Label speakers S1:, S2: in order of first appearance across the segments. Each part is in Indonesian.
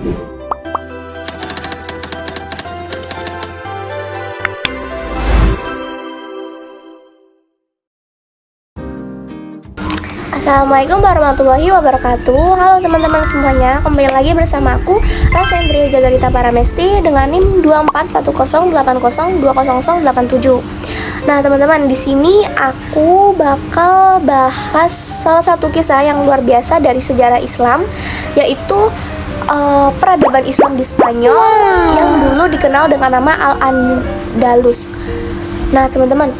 S1: Assalamualaikum warahmatullahi wabarakatuh. Halo teman-teman semuanya, kembali lagi bersama aku Rasendri Jagarita Paramesti dengan NIM 241080200087. Nah teman-teman, di sini aku bakal bahas salah satu kisah yang luar biasa dari sejarah Islam, yaitu peradaban Islam di Spanyol yang dulu dikenal dengan nama Al-Andalus. Nah teman-teman,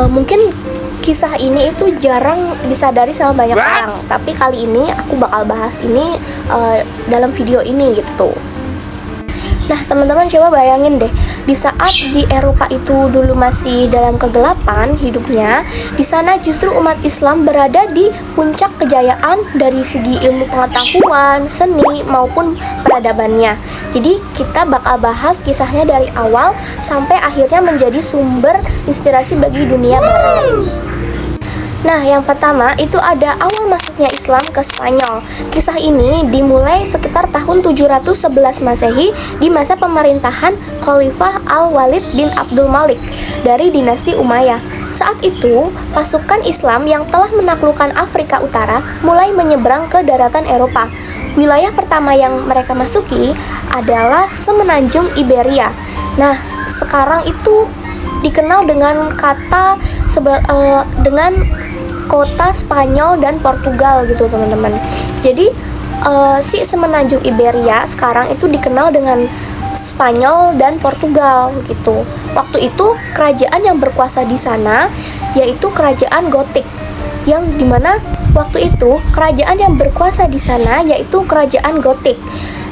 S1: mungkin kisah ini itu jarang disadari sama banyak orang, tapi kali ini aku bakal bahas ini dalam video ini gitu. Nah teman-teman, coba bayangin deh, di saat di Eropa itu dulu masih dalam kegelapan hidupnya, di sana justru umat Islam berada di puncak kejayaan dari segi ilmu pengetahuan, seni maupun peradabannya. Jadi kita bakal bahas kisahnya dari awal sampai akhirnya menjadi sumber inspirasi bagi dunia barat. Nah, yang pertama itu ada awal masuknya Islam ke Spanyol. Kisah ini dimulai sekitar tahun 711 Masehi di masa pemerintahan Khalifah Al-Walid bin Abdul Malik dari dinasti Umayyah. Saat itu, pasukan Islam yang telah menaklukkan Afrika Utara mulai menyeberang ke daratan Eropa. Wilayah pertama yang mereka masuki adalah semenanjung Iberia. Nah, sekarang itu dikenal dengan dengan kota Spanyol dan Portugal gitu teman-teman. Jadi si semenanjung Iberia sekarang itu dikenal dengan Spanyol dan Portugal gitu. Waktu itu kerajaan yang berkuasa di sana yaitu kerajaan Gotik, yang dimana waktu itu kerajaan yang berkuasa di sana yaitu kerajaan Gotik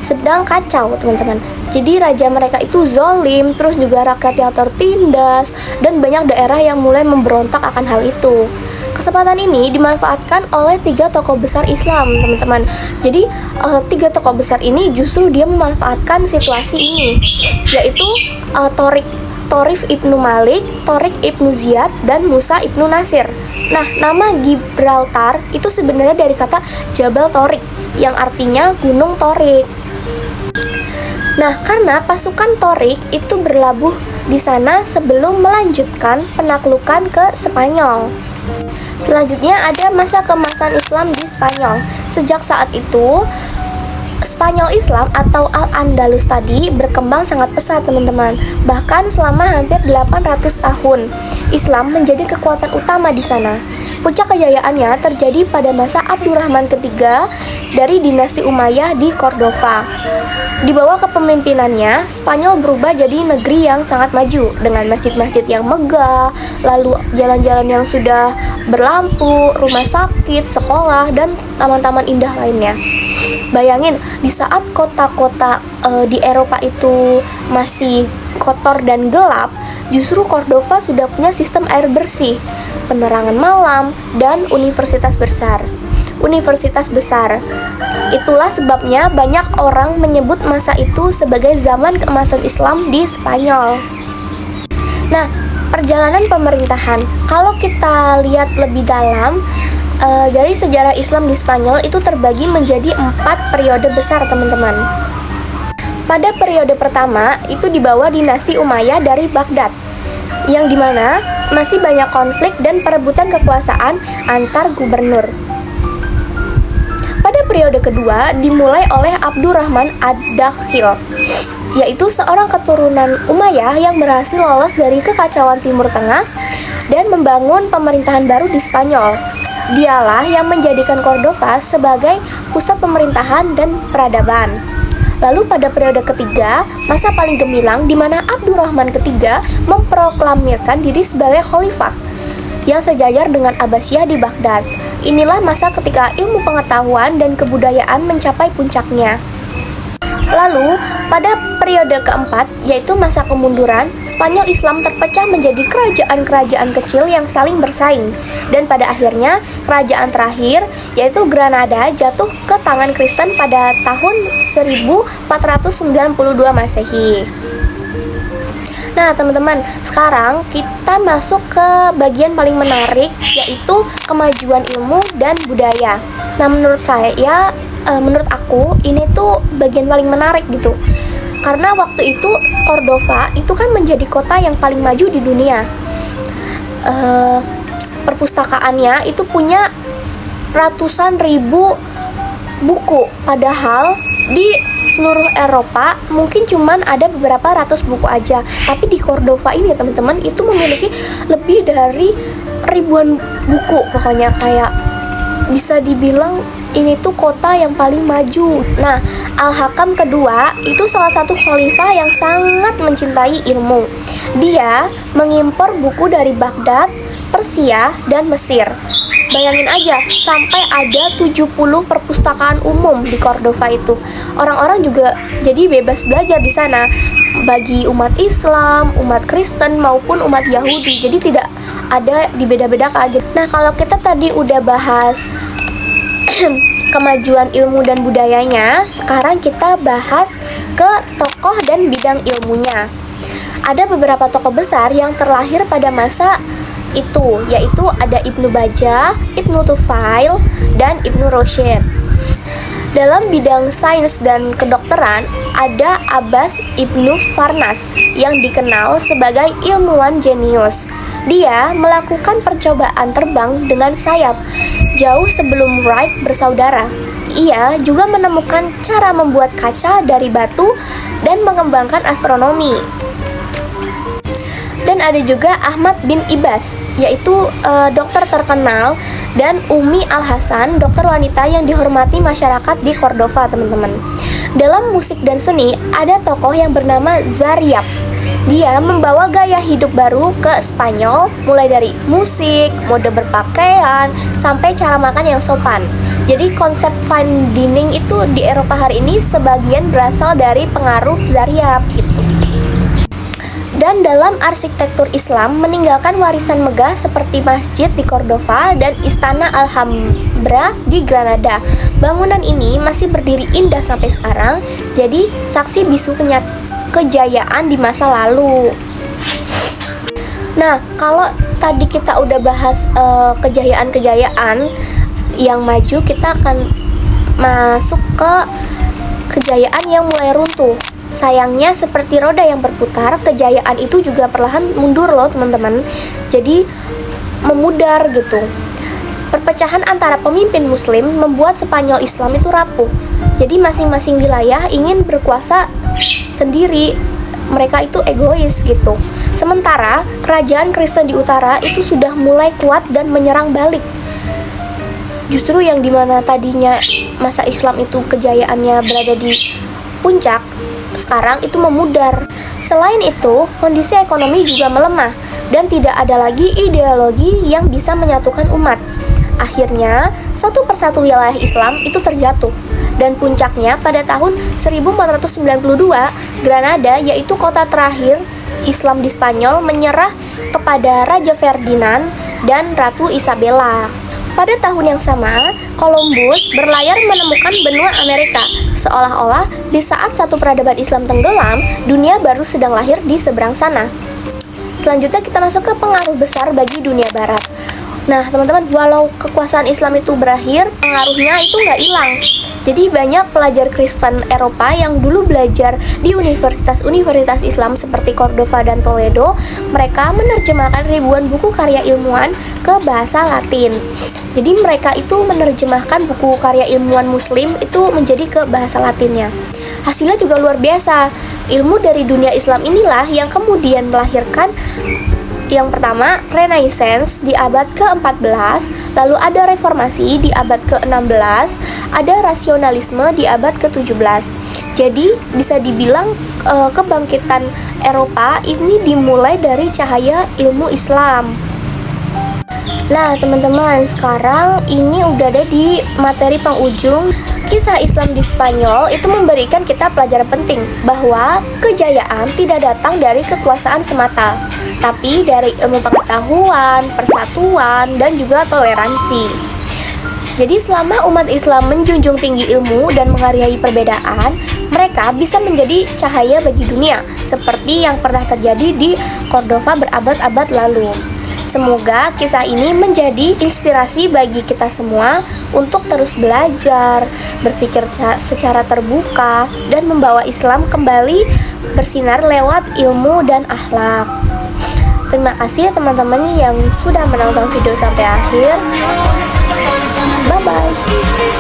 S1: sedang kacau teman-teman. Jadi raja mereka itu zolim, terus juga rakyatnya tertindas, dan banyak daerah yang mulai memberontak akan hal itu. Kesempatan ini dimanfaatkan oleh 3 tokoh besar Islam teman-teman. Jadi 3 tokoh besar ini justru dia memanfaatkan situasi ini, yaitu Torif Ibnu Malik, Torik Ibnu Ziyad, dan Musa Ibnu Nasir. Nah, nama Gibraltar itu sebenarnya dari kata Jabal Torik yang artinya Gunung Torik. Nah, karena pasukan Torik itu berlabuh di sana sebelum melanjutkan penaklukan ke Spanyol. Selanjutnya ada masa keemasan Islam di Spanyol. Sejak saat itu, Spanyol Islam atau Al-Andalus tadi berkembang sangat pesat teman-teman. Bahkan selama hampir 800 tahun, Islam menjadi kekuatan utama di sana. Puncak kejayaannya terjadi pada masa Abdurrahman III dari dinasti Umayyah di Cordova. Di bawah kepemimpinannya, Spanyol berubah jadi negeri yang sangat maju dengan masjid-masjid yang megah, lalu jalan-jalan yang sudah berlampu, rumah sakit, sekolah, dan taman-taman indah lainnya. Bayangin, di saat kota-kota di Eropa itu masih kotor dan gelap, justru Cordova sudah punya sistem air bersih, penerangan malam, dan universitas besar. Itulah sebabnya banyak orang menyebut masa itu sebagai zaman keemasan Islam di Spanyol. Nah, perjalanan pemerintahan, kalau kita lihat lebih dalam, dari sejarah Islam di Spanyol itu terbagi menjadi 4 periode besar teman-teman. Pada periode pertama itu di bawah dinasti Umayyah dari Baghdad, yang dimana masih banyak konflik dan perebutan kekuasaan antar gubernur. Pada periode kedua dimulai oleh Abdurrahman ad-Dakhil, yaitu seorang keturunan Umayyah yang berhasil lolos dari kekacauan Timur Tengah dan membangun pemerintahan baru di Spanyol. Dialah yang menjadikan Cordova sebagai pusat pemerintahan dan peradaban. Lalu pada periode ketiga, masa paling gemilang di mana Abdurrahman III memproklamirkan diri sebagai khalifah yang sejajar dengan Abbasiyah di Baghdad. Inilah masa ketika ilmu pengetahuan dan kebudayaan mencapai puncaknya. Lalu, pada periode keempat, yaitu masa kemunduran, Spanyol Islam terpecah menjadi kerajaan-kerajaan kecil yang saling bersaing. Dan pada akhirnya, kerajaan terakhir, yaitu Granada, jatuh ke tangan Kristen pada tahun 1492 Masehi. Nah teman-teman, sekarang kita masuk ke bagian paling menarik, yaitu kemajuan ilmu dan budaya. Nah menurut saya menurut aku ini tuh bagian paling menarik gitu. Karena waktu itu Cordova itu kan menjadi kota yang paling maju di dunia. Perpustakaannya itu punya ratusan ribu buku, padahal di seluruh Eropa mungkin cuman ada beberapa ratus buku aja. Tapi di Cordova ini ya teman-teman, itu memiliki lebih dari ribuan buku. Pokoknya kayak bisa dibilang ini tuh kota yang paling maju. Nah, Al-Hakam kedua itu salah satu khalifah yang sangat mencintai ilmu. Dia mengimpor buku dari Baghdad, Persia, dan Mesir. Bayangin aja, sampai ada 70 perpustakaan umum di Cordova itu. Orang-orang juga jadi bebas belajar di sana, bagi umat Islam, umat Kristen, maupun umat Yahudi. Jadi tidak ada dibeda-bedakan aja. Nah, kalau kita tadi udah bahas kemajuan ilmu dan budayanya, sekarang kita bahas ke tokoh dan bidang ilmunya. Ada beberapa tokoh besar yang terlahir pada masa itu, yaitu ada Ibnu Bajjah, Ibnu Tufail, dan Ibnu Rushd. Dalam bidang sains dan kedokteran, ada Abbas Ibnu Farnas yang dikenal sebagai ilmuwan jenius. Dia melakukan percobaan terbang dengan sayap jauh sebelum Wright bersaudara. Ia juga menemukan cara membuat kaca dari batu dan mengembangkan astronomi. Dan ada juga Ahmad bin Ibas, yaitu dokter terkenal, dan Umi Al-Hasan, dokter wanita yang dihormati masyarakat di Cordova, teman-teman. Dalam musik dan seni, ada tokoh yang bernama Zaryab. Dia membawa gaya hidup baru ke Spanyol, mulai dari musik, mode berpakaian, sampai cara makan yang sopan. Jadi konsep fine dining itu di Eropa hari ini sebagian berasal dari pengaruh Zaryab gitu. Dan dalam arsitektur Islam meninggalkan warisan megah seperti masjid di Cordova dan istana Alhambra di Granada. Bangunan ini masih berdiri indah sampai sekarang, jadi saksi bisu kejayaan di masa lalu. Nah, kalau tadi kita udah bahas kejayaan-kejayaan yang maju, kita akan masuk ke kejayaan yang mulai runtuh. Sayangnya seperti roda yang berputar, kejayaan itu juga perlahan mundur loh teman-teman. Jadi memudar gitu. Perpecahan antara pemimpin muslim membuat Spanyol Islam itu rapuh. Jadi masing-masing wilayah ingin berkuasa sendiri. Mereka itu egois gitu. Sementara kerajaan Kristen di utara itu sudah mulai kuat dan menyerang balik. Justru yang dimana tadinya masa Islam itu kejayaannya berada di puncak, sekarang itu memudar. Selain itu, kondisi ekonomi juga melemah dan tidak ada lagi ideologi yang bisa menyatukan umat. Akhirnya, satu persatu wilayah Islam itu terjatuh. Dan puncaknya pada tahun 1492, Granada, yaitu kota terakhir Islam di Spanyol, menyerah kepada Raja Ferdinand dan Ratu Isabella. Pada tahun yang sama, Columbus berlayar menemukan benua Amerika. Seolah-olah di saat satu peradaban Islam tenggelam, dunia baru sedang lahir di seberang sana. Selanjutnya kita masuk ke pengaruh besar bagi dunia barat. Nah teman-teman, walau kekuasaan Islam itu berakhir, pengaruhnya itu nggak hilang. Jadi banyak pelajar Kristen Eropa yang dulu belajar di universitas-universitas Islam seperti Cordova dan Toledo, mereka menerjemahkan ribuan buku karya ilmuwan ke bahasa Latin. Jadi mereka itu menerjemahkan buku karya ilmuwan Muslim itu menjadi ke bahasa Latinnya. Hasilnya juga luar biasa. Ilmu dari dunia Islam inilah yang kemudian melahirkan yang pertama, Renaissance di abad ke-14, lalu ada Reformasi di abad ke-16, ada Rasionalisme di abad ke-17. Jadi, bisa dibilang kebangkitan Eropa ini dimulai dari cahaya ilmu Islam. Nah, teman-teman, sekarang ini udah ada di materi penghujung. Kisah Islam di Spanyol itu memberikan kita pelajaran penting bahwa kejayaan tidak datang dari kekuasaan semata, tapi dari ilmu pengetahuan, persatuan, dan juga toleransi. Jadi selama umat Islam menjunjung tinggi ilmu dan menghargai perbedaan, mereka bisa menjadi cahaya bagi dunia, seperti yang pernah terjadi di Cordova berabad-abad lalu. Semoga kisah ini menjadi inspirasi bagi kita semua untuk terus belajar, berpikir secara terbuka, dan membawa Islam kembali bersinar lewat ilmu dan akhlak. Terima kasih ya teman-teman yang sudah menonton video sampai akhir. Bye-bye.